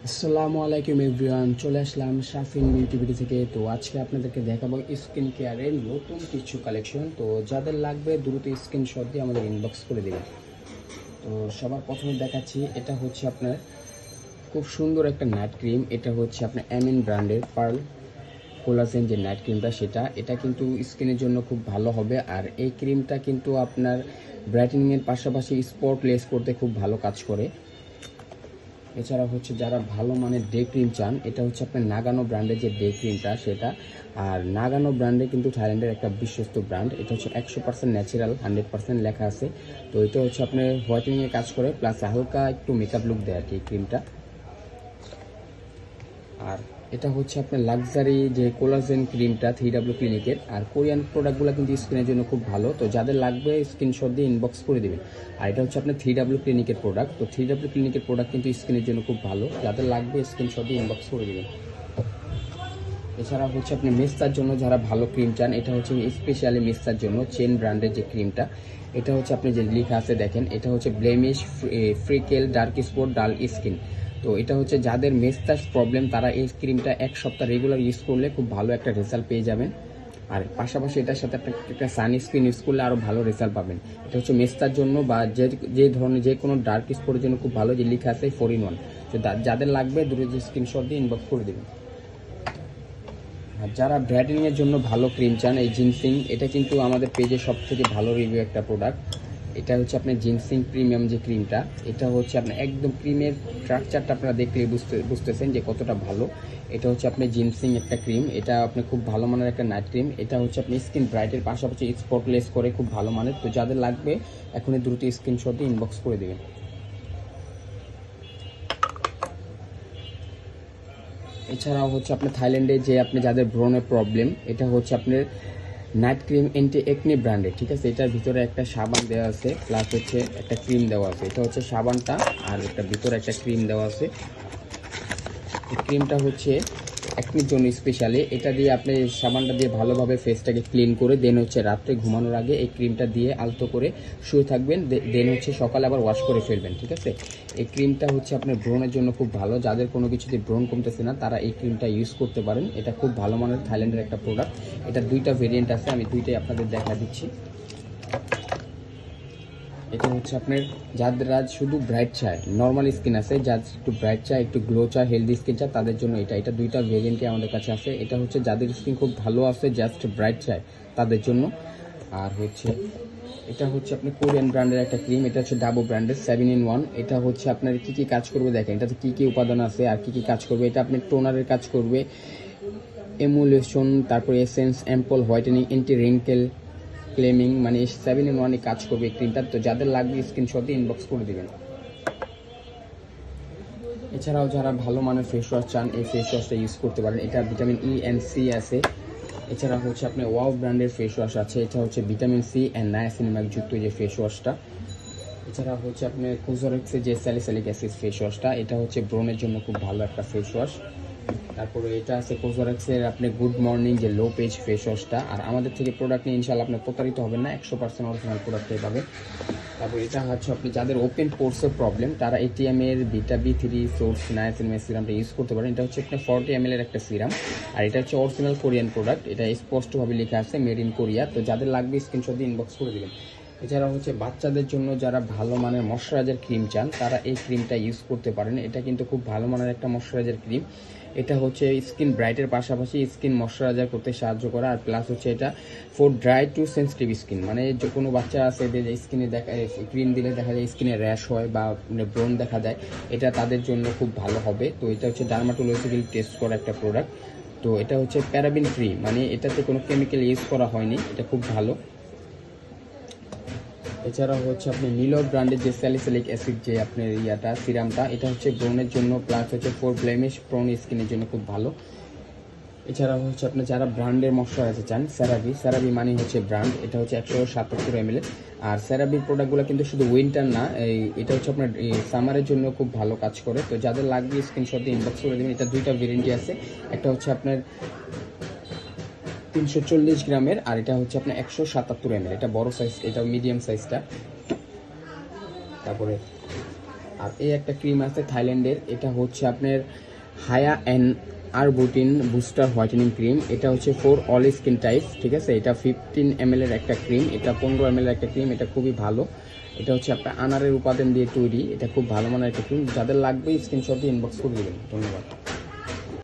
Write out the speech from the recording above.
আসসালামু আলাইকুম এভরিওয়ান, চলে আসলাম শাফিন বিউটি থেকে। তো আজকে আপনাদেরকে দেখাবো স্কিন কেয়ারের নতুন কিছু কালেকশন। তো যাদের লাগবে দ্রুত স্ক্রিনশট দিয়ে আমাদের ইনবক্স করে দেবেন। তো সবার প্রথমে দেখাচ্ছি, এটা হচ্ছে আপনার খুব সুন্দর একটা নাইট ক্রিম। এটা হচ্ছে আপনার এমএন ব্র্যান্ডের পার্ল কোলাজেন যে নাইট ক্রিমটা, এটা কিন্তু স্কিনের জন্য খুব ভালো হবে। আর এই ক্রিমটা কিন্তু আপনার ব্রাইটেনিংয়ের পাশাপাশি স্পট লেস করতে খুব ভালো কাজ করে। এছাড়া হচ্ছে যারা ভালো মানের ডে ক্রিম চান, এটা হচ্ছে আপনার নাগানো ব্র্যান্ডের যে ডে ক্রিমটা সেটা। আর নাগানো ব্র্যান্ডে কিন্তু থাইল্যান্ডের একটা বিশ্বস্ত ব্র্যান্ড। এটা হচ্ছে 100% ন্যাচারাল, 100% লেখা আছে। তো এটা হচ্ছে আপনার হোয়াইটেনিংয়ে কাজ করে, প্লাস হালকা একটু মেকআপ লুক দেয় আর কি ক্রিমটা। আর এটা হচ্ছে আপনার লাক্সারি যে কোলাজেন ক্রিমটা 3W ক্লিনিকের। আর কোরিয়ান প্রোডাক্টগুলো কিন্তু স্কিনের জন্য খুব ভালো। তো যাদের লাগবে স্ক্রিনশট দিয়ে ইনবক্স করে দেবেন। আর এটা হচ্ছে আপনার 3W ক্লিনিকের প্রোডাক্ট। তো 3W ক্লিনিকের প্রোডাক্ট কিন্তু স্কিনের জন্য খুব ভালো, যাদের লাগবে স্ক্রিনশট দিয়ে ইনবক্স করে দেবেন। এছাড়া হচ্ছে আপনি মেস্তার জন্য যারা ভালো ক্রিম চান, এটা হচ্ছে স্পেশালি মেস্তার জন্য চেন ব্র্যান্ডের যে ক্রিমটা। এটা হচ্ছে আপনি যে লেখা আছে দেখেন, এটা হচ্ছে ব্লেমিশ ফ্রিকেল ডার্ক স্পট ডাল স্কিন। তো এটা হচ্ছে যাদের মেস্তার প্রবলেম তারা এই ক্রিমটা এক সপ্তাহ রেগুলার ইউজ করলে খুব ভালো একটা রেজাল্ট পেয়ে যাবেন। আর পাশাপাশি এটার সাথে আপনি একটা সানস্ক্রিন ইউজ করলে আরও ভালো রেজাল্ট পাবেন। এটা হচ্ছে মেস্তার জন্য বা যে ধরনের যে কোনো ডার্ক স্পটের জন্য খুব ভালো, যে লেখা আছে 4-in-1। তো যাদের লাগবে দ্রুত স্ক্রিনশট দিয়ে ইনবক্স করে দেবেন। আর যারা ব্রাইটেনিংয়ের জন্য ভালো ক্রিম চান, এই জিনসিং, এটা কিন্তু আমাদের পেজে সব থেকে ভালো রিভিউ একটা প্রোডাক্ট। এটা হচ্ছে আপনার জিনসিং প্রিমিয়াম যে ক্রিমটা, এটা হচ্ছে আপনার একদম ক্রিমের স্ট্রাকচারটা আপনারা দেখলেই বুঝতেছেন যে কতটা ভালো। এটা হচ্ছে আপনার জিনসিং একটা ক্রিম, এটা আপনি খুব ভালো মানের একটা নাইট ক্রিম। এটা হচ্ছে আপনি স্কিন ব্রাইটের পাশাপাশি স্পটলেস করে খুব ভালো মানের। তো যাদের লাগবে এখনই দ্রুত স্ক্রিনশট দিয়ে ইনবক্স করে দেবেন। এছাড়াও হচ্ছে আপনার থাইল্যান্ডে যে আপনি যাদের ব্রণের প্রবলেম, এটা হচ্ছে আপনার নাইট ক্রিম এন্টি একনি ব্র্যান্ডের, ঠিক আছে। এটার ভিতরে একটা সাবান দেওয়া আছে, প্লাস হচ্ছে একটা ক্রিম দেওয়া আছে। এটা হচ্ছে সাবানটা, আর একটা ভিতরে একটা ক্রিম দেওয়া আছে। এই ক্রিমটা হচ্ছে একনির জন্য স্পেশালি। এটা দিয়ে আপনি সাবানটা দিয়ে ভালোভাবে ফেসটাকে ক্লিন করে দেন হচ্ছে রাত্রে ঘুমানোর আগে এই ক্রিমটা দিয়ে আলতো করে শুয়ে থাকবেন, দেন হচ্ছে সকালে আবার ওয়াশ করে ফেলবেন, ঠিক আছে। এই ক্রিমটা হচ্ছে আপনার ব্রণের জন্য খুব ভালো। যাদের কোনো কিছুতে ব্রণ কমতেছে না তারা এই ক্রিমটা ইউজ করতে পারেন। এটা খুব ভালো মানের থাইল্যান্ডের একটা প্রোডাক্ট। এটা দুইটা ভেরিয়েন্ট আছে, আমি দুইটাই আপনাদের দেখা দিচ্ছি। এটা হচ্ছে আপনার যারা শুধু ব্রাইট চায়, নর্মাল স্কিন আছে, যাদের একটু ব্রাইট চায়, একটু গ্লো চায়, হেলদি স্কিন চায়, তাদের জন্য এটা দুইটা ভেরিয়েন্টই আমাদের কাছে আছে। এটা হচ্ছে যাদের স্কিন খুব ভালো আছে, জাস্ট ব্রাইট চায় তাদের জন্য। আর হচ্ছে এটা হচ্ছে আপনার কোরিয়ান ব্র্যান্ডের একটা ক্রিম। এটা হচ্ছে ডাবো ব্র্যান্ডের 7-in-1। এটা হচ্ছে আপনার কি কি কাজ করবে দেখেন, এটাতে কি কি উপাদান আছে আর কি কি কাজ করবে। এটা আপনার টোনারের কাজ করবে, এমুলেশন, তারপর essence, ample whitening, anti wrinkle claiming, মানে 7-in-1 কাজ করবে এই ক্রিমটা। তো যাদের লাগবে স্ক্রিনশট দিয়ে ইনবক্স করে দিবেন। এছাড়াও যারা ভালো মানের ফেস ওয়াশ চান, এই ফেস ওয়াশটা ইউজ করতে পারেন। এটা ভিটামিন ই অ্যান্ড সি আছে। এছাড়া হচ্ছে আপনার ওয়াও ব্র্যান্ডের ফেস ওয়াশ আছে, এটা হচ্ছে ভিটামিন সি অ্যান্ড নায়াসিনামাইড যুক্ত যে ফেস ওয়াশটা। এছাড়া হচ্ছে আপনার কোজরেক্সের যে স্যালিসাইলিক অ্যাসিড ফেস ওয়াশটা, এটা হচ্ছে ব্রণের জন্য খুব ভালো একটা ফেস ওয়াশ। তারপরে এটা আছে কোজরেক্সের আপনি গুড মর্নিং যে লো পেজ ফেস ওয়াশটা। আর আমাদের থেকে প্রোডাক্ট নিয়ে ইনশাল্লাহ আপনি প্রতারিত হবেন না, 100% অরিজিনাল প্রোডাক্টটাই পাবেন। তারপর এটা হচ্ছে আপনি যাদের ওপেন পোর্সের প্রবলেম তারা এটিএম এর ভিটা B3 সোর্স নায়াসিনামাইড সিরামটা ইউজ করতে পারেন। এটা হচ্ছে আপনার 40 ml এর একটা সিরাম। আর এটা হচ্ছে অরিজিনাল কোরিয়ান প্রোডাক্ট, এটা স্পষ্টভাবে লেখা আছে মেড ইন কোরিয়া। তো যাদের লাগবে স্ক্রিনশট দিয়ে ইনবক্স করে দেবেন। এছাড়া হচ্ছে বাচ্চাদের জন্য যারা ভালো মানের ময়শ্চারাইজার ক্রিম চান তারা এই ক্রিমটা ইউজ করতে পারেন। এটা কিন্তু খুব ভালো মানের একটা ময়শ্চারাইজার ক্রিম। এটা হচ্ছে স্কিন ব্রাইটের পাশাপাশি স্কিন ময়শ্চারাইজার করতে সাহায্য করে। আর প্লাস হচ্ছে এটা for dry two sensitive skin, মানে যে কোনো বাচ্চা আছে যে স্কিনে দেখা ক্রিম দিলে দেখা যায় স্কিনে র্যাশ হয় বা ব্রণ দেখা যায়, এটা তাদের জন্য খুব ভালো হবে। তো এটা হচ্ছে ডার্মাটোলজিক্যাল টেস্ট করা একটা প্রোডাক্ট। তো এটা হচ্ছে প্যারাবিন ফ্রি, মানে এটাতে কোনো কেমিক্যাল ইউজ করা হয়নি, এটা খুব ভালো। এছাড়াও হচ্ছে আপনি নিলো ব্র্যান্ডের যে স্যালিসাইলিক অ্যাসিড যে আপনার সিরামটা, এটা হচ্ছে ব্রণের জন্য, প্লাস হচ্ছে ফর ব্লেমিশ প্রোন স্কিনের জন্য খুব ভালো। এছাড়াও হচ্ছে আপনি যারা ব্র্যান্ডের ময়শ্চারাইজার চান, স্যারাভি মানে হচ্ছে ব্র্যান্ড, এটা হচ্ছে 177 ml। আর স্যারাভির প্রোডাক্টগুলো কিন্তু শুধু উইন্টার না, এটা হচ্ছে আপনার সামারের জন্য খুব ভালো কাজ করে। তো যাদের লাগবে স্ক্রিনশট দিয়ে ইনবক্স করে দেবেন। এটা দুইটা ভেরিয়েন্টই আছে, একটা হচ্ছে আপনার 340 গ্রামের, আর এটা হচ্ছে আপনার 177 ml। এটা বড় সাইজ, এটা মিডিয়াম সাইজটা। তারপরে আর এই একটা ক্রিম আছে থাইল্যান্ডের, এটা হচ্ছে আপনার হায়া and arbutin booster whitening cream. এটা হচ্ছে ফর অল স্কিন টাইপ, ঠিক আছে। এটা 15 ml এর একটা ক্রিম, এটা 15 ml এর একটা ক্রিম, এটা খুবই ভালো। এটা হচ্ছে আপনার আনারের উপাদান দিয়ে তৈরি, এটা খুব ভালো মানের একটা ক্রিম। যাদের লাগবে স্ক্রিনশট দিয়ে ইনবক্স করে দেবেন। ধন্যবাদ।